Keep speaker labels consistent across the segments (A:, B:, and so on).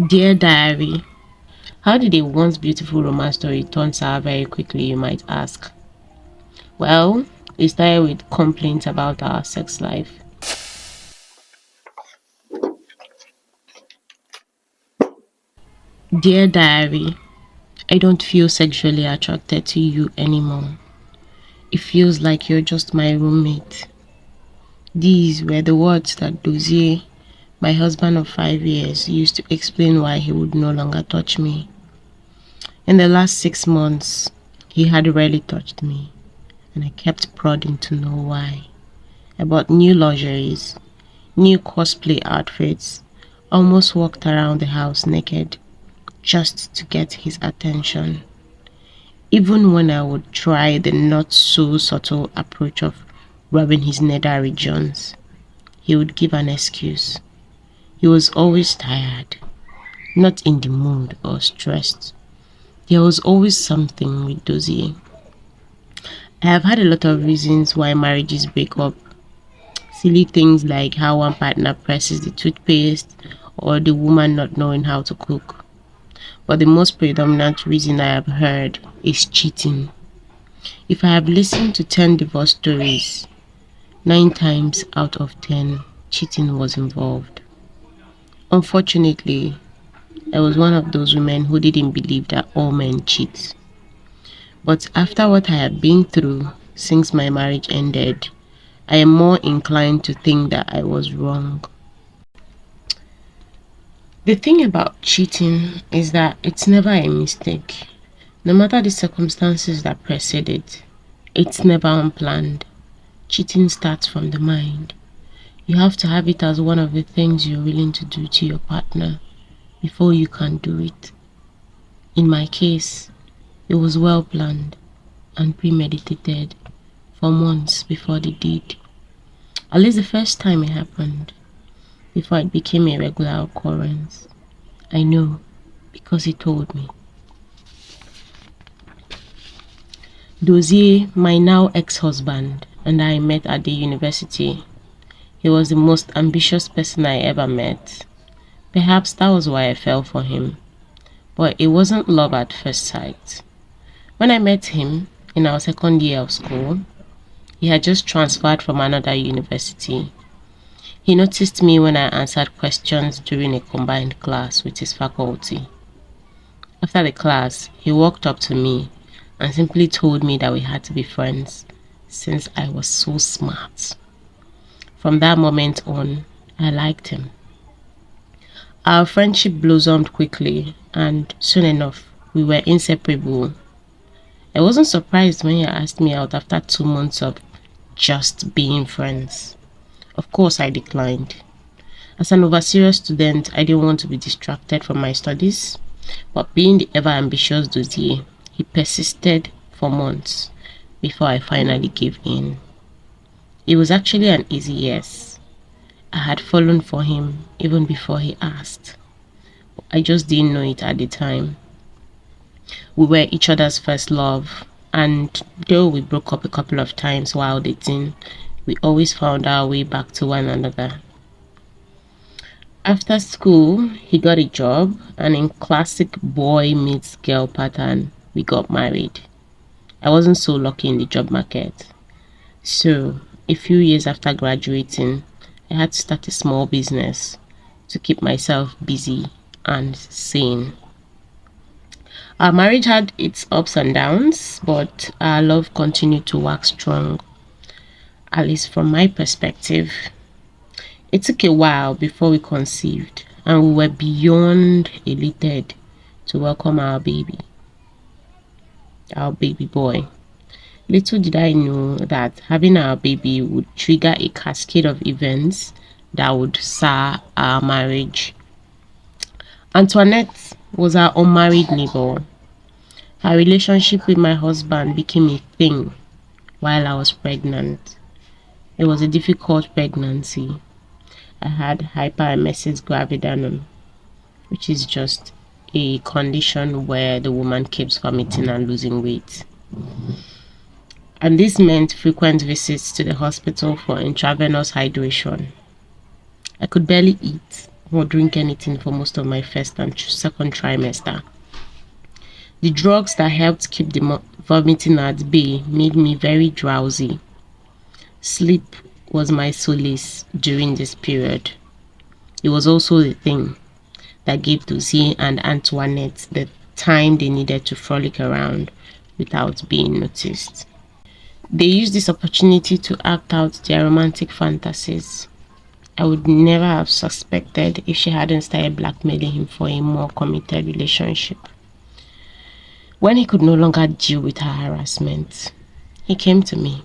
A: Dear Diary, how did a once beautiful romance story turn sour very quickly, you might ask? Well, it started with complaints about our sex life. Dear Diary, I don't feel sexually attracted to you anymore. It feels like you're just my roommate. These were the words that Dozie, my husband of 5 years, used to explain why he would no longer touch me. In the last 6 months, he had rarely touched me, and I kept prodding to know why. I bought new lingeries, new cosplay outfits, almost walked around the house naked just to get his attention. Even when I would try the not so subtle approach of rubbing his nether regions, he would give an excuse. He was always tired, not in the mood or stressed. There was always something with Dozie. I have had a lot of reasons why marriages break up. Silly things like how one partner presses the toothpaste or the woman not knowing how to cook. But the most predominant reason I have heard is cheating. If I have listened to 10 divorce stories, 9 times out of 10, cheating was involved. Unfortunately, I was one of those women who didn't believe that all men cheat. But after what I have been through since my marriage ended, I am more inclined to think that I was wrong. The thing about cheating is that it's never a mistake. No matter the circumstances that precede it, it's never unplanned. Cheating starts from the mind. You have to have it as one of the things you're willing to do to your partner before you can do it. In my case, it was well planned and premeditated for months before the deed. At least the first time it happened, before it became a regular occurrence. I know because he told me. Dozie, my now ex-husband, and I met at the university. He was the most ambitious person I ever met. Perhaps that was why I fell for him. But it wasn't love at first sight. When I met him in our second year of school, he had just transferred from another university. He noticed me when I answered questions during a combined class with his faculty. After the class, he walked up to me and simply told me that we had to be friends since I was so smart. From that moment on, I liked him. Our friendship blossomed quickly, and soon enough, we were inseparable. I wasn't surprised when he asked me out after 2 months of just being friends. Of course, I declined. As an overserious student, I didn't want to be distracted from my studies, but being the ever ambitious Dozie, he persisted for months before I finally gave in. It was actually an easy yes. I had fallen for him even before he asked. I just didn't know it at the time. We were each other's first love, and though we broke up a couple of times while dating, we always found our way back to one another. After school, he got a job, and in classic boy meets girl pattern, we got married. I wasn't so lucky in the job market. So, a few years after graduating, I had to start a small business to keep myself busy and sane. Our marriage had its ups and downs, but our love continued to wax strong, at least from my perspective. It took a while before we conceived, and we were beyond elated to welcome our baby boy. Little did I know that having our baby would trigger a cascade of events that would sour our marriage. Antoinette was our unmarried neighbor. Her relationship with my husband became a thing while I was pregnant. It was a difficult pregnancy. I had hyperemesis gravidanum, which is just a condition where the woman keeps vomiting and losing weight. And this meant frequent visits to the hospital for intravenous hydration. I could barely eat, or drink anything for most of my first and second trimester. The drugs that helped keep the vomiting at bay made me very drowsy. Sleep was my solace during this period. It was also the thing that gave Dozie and Antoinette the time they needed to frolic around without being noticed. They used this opportunity to act out their romantic fantasies. I would never have suspected if she hadn't started blackmailing him for a more committed relationship. When he could no longer deal with her harassment, he came to me.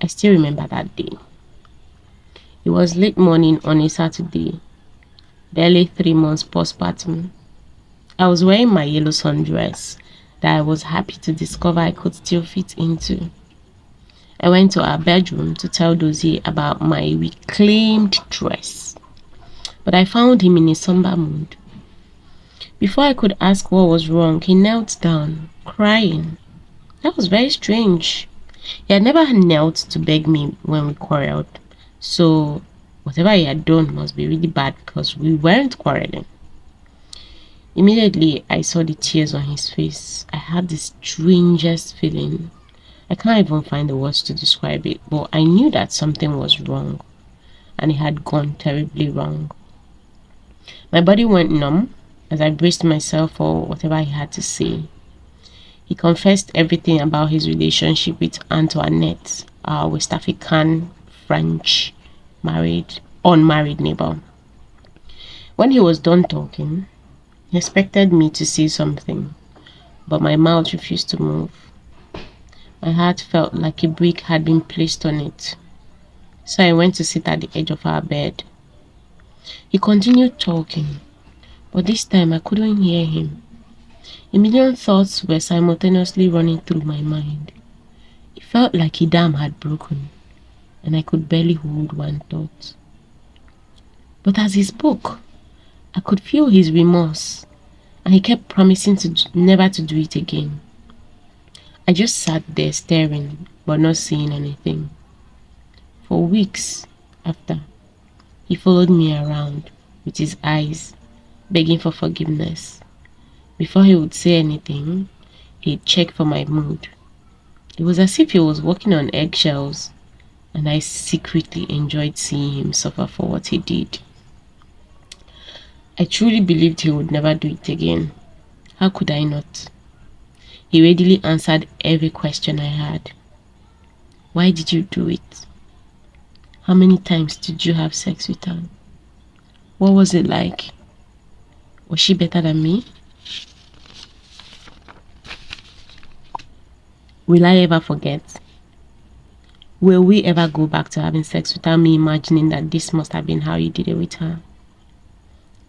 A: I still remember that day. It was late morning on a Saturday, barely 3 months postpartum. I was wearing my yellow sundress that I was happy to discover I could still fit into. I went to our bedroom to tell Dozie about my reclaimed dress, but I found him in a somber mood. Before I could ask what was wrong, he knelt down, crying. That was very strange. He had never knelt to beg me when we quarreled, so whatever he had done must be really bad because we weren't quarreling. Immediately, I saw the tears on his face. I had the strangest feeling. I can't even find the words to describe it, but I knew that something was wrong, and it had gone terribly wrong. My body went numb as I braced myself for whatever he had to say. He confessed everything about his relationship with Antoinette, our West African, French, unmarried neighbor. When he was done talking, he expected me to say something, but my mouth refused to move. My heart felt like a brick had been placed on it, so I went to sit at the edge of our bed. He continued talking, but this time I couldn't hear him. A million thoughts were simultaneously running through my mind. It felt like a dam had broken, and I could barely hold one thought. But as he spoke, I could feel his remorse, and he kept promising never to do it again. I just sat there staring, but not saying anything. For weeks after, he followed me around with his eyes, begging for forgiveness. Before he would say anything, he'd check for my mood. It was as if he was walking on eggshells, and I secretly enjoyed seeing him suffer for what he did. I truly believed he would never do it again. How could I not? He readily answered every question I had. Why did you do it? How many times did you have sex with her? What was it like? Was she better than me? Will I ever forget? Will we ever go back to having sex without me imagining that this must have been how you did it with her?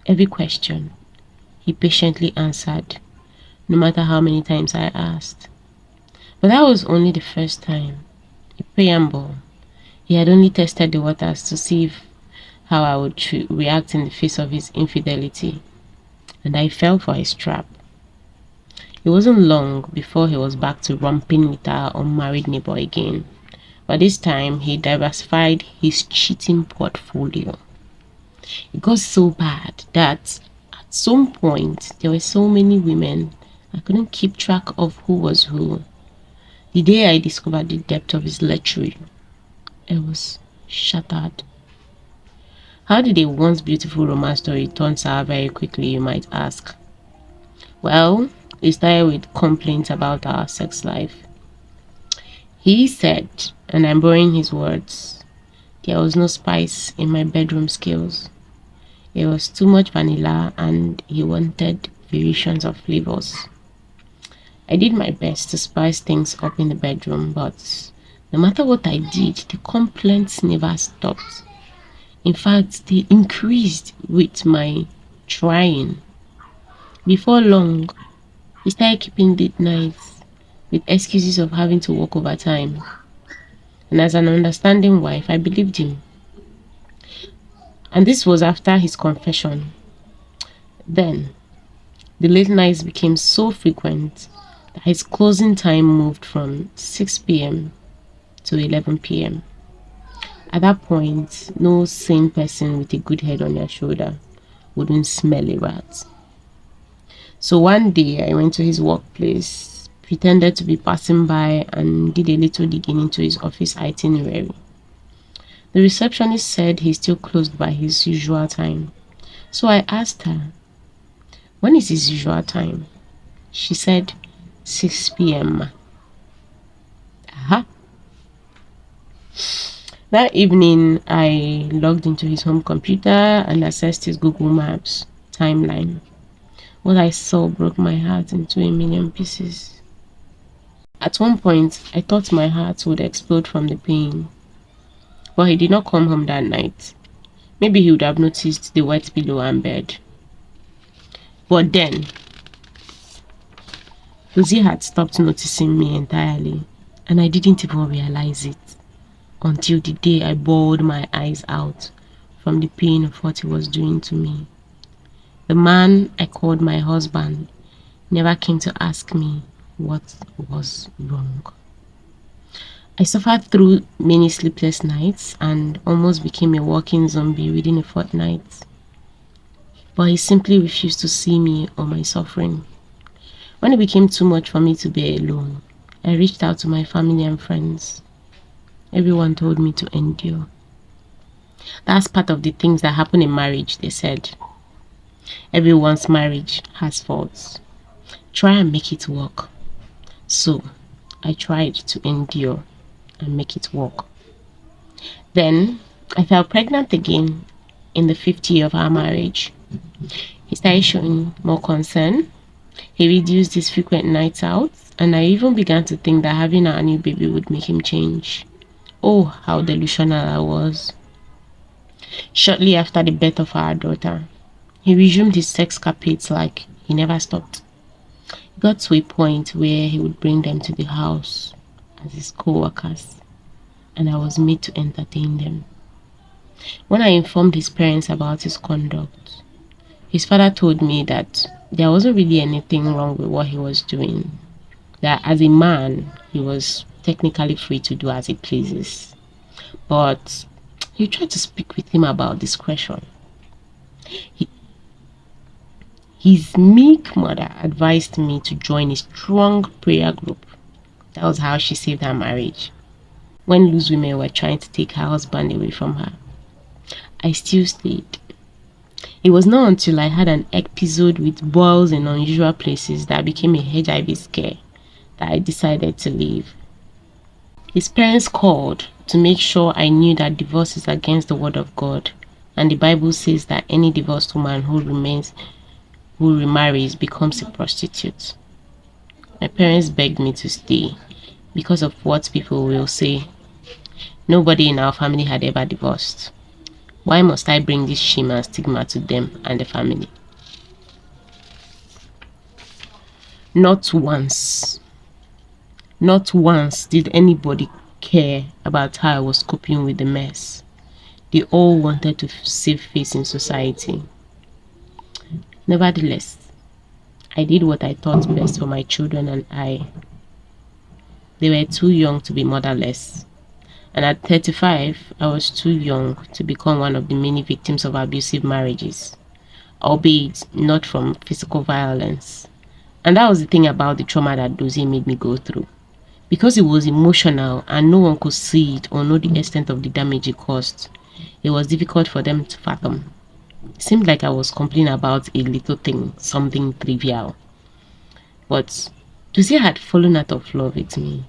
A: Every question he patiently answered, no matter how many times I asked. But that was only the first time. A preamble. He had only tested the waters to see how I would react in the face of his infidelity, and I fell for his trap. It wasn't long before he was back to romping with our unmarried neighbor again, but this time he diversified his cheating portfolio. It got so bad that at some point there were so many women I couldn't keep track of who was who. The day I discovered the depth of his lechery, I was shattered. How did a once beautiful romance story turn sour very quickly, you might ask? Well, it started with complaints about our sex life. He said, and I'm borrowing his words, there was no spice in my bedroom skills. It was too much vanilla and he wanted variations of flavors. I did my best to spice things up in the bedroom, but no matter what I did, the complaints never stopped. In fact, they increased with my trying. Before long, he started keeping date nights with excuses of having to work overtime. And as an understanding wife, I believed him. And this was after his confession. Then, the late nights became so frequent that his closing time moved from 6 p.m. to 11 p.m. At that point, no sane person with a good head on their shoulder wouldn't smell a rat. So one day I went to his workplace, pretended to be passing by, and did a little digging into his office itinerary. The receptionist said he still closed by his usual time. So I asked her, when is his usual time? She said, 6 p.m. Aha. That evening, I logged into his home computer and accessed his Google Maps timeline. What I saw broke my heart into a million pieces. At one point, I thought my heart would explode from the pain. But he did not come home that night. Maybe he would have noticed the wet pillow and bed. But then, Dozie had stopped noticing me entirely, and I didn't even realize it until the day I bawled my eyes out from the pain of what he was doing to me. The man I called my husband never came to ask me what was wrong. I suffered through many sleepless nights and almost became a walking zombie within a fortnight. But he simply refused to see me or my suffering. When it became too much for me to bear alone, I reached out to my family and friends. Everyone told me to endure. That's part of the things that happen in marriage, they said. Everyone's marriage has faults. Try and make it work. So, I tried to endure and make it work. Then, I fell pregnant again in the 5th year of our marriage. He started showing more concern. He reduced his frequent nights out, and I even began to think that having our new baby would make him change. Oh, how delusional I was. Shortly after the birth of our daughter, he resumed his sex capades like he never stopped. It got to a point where he would bring them to the house as his co-workers, and I was made to entertain them. When I informed his parents about his conduct, his father told me that there wasn't really anything wrong with what he was doing, that as a man, he was technically free to do as he pleases. But he tried to speak with him about discretion. He, his meek mother advised me to join a strong prayer group. That was how she saved her marriage. When loose women were trying to take her husband away from her, I still stayed. It was not until I had an episode with boils in unusual places that became a HIV scare that I decided to leave. His parents called to make sure I knew that divorce is against the word of God, and the Bible says that any divorced woman who remarries becomes a prostitute. My parents begged me to stay because of what people will say. Nobody in our family had ever divorced. Why must I bring this shame and stigma to them and the family? Not once did anybody care about how I was coping with the mess. They all wanted to save face in society. Nevertheless, I did what I thought best for my children and I. They were too young to be motherless. And at 35, I was too young to become one of the many victims of abusive marriages, albeit not from physical violence. And that was the thing about the trauma that Dozie made me go through. Because it was emotional and no one could see it or know the extent of the damage it caused, it was difficult for them to fathom. It seemed like I was complaining about a little thing, something trivial. But Dozie had fallen out of love with me.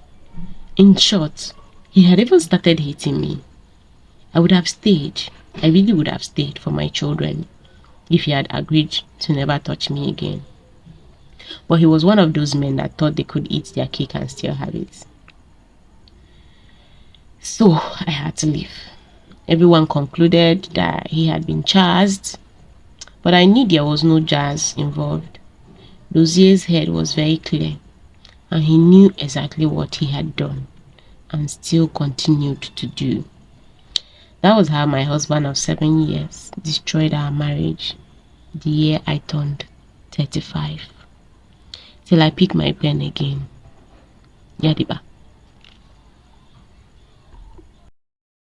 A: In short, he had even started hating me. I really would have stayed for my children if he had agreed to never touch me again. But he was one of those men that thought they could eat their cake and still have it. So I had to leave. Everyone concluded that he had been charged, but I knew there was no jazz involved. Dozier's head was very clear, and he knew exactly what he had done and still continued to do. That was how my husband of 7 years destroyed our marriage the year I turned 35. Till I picked my pen again. Yadiba.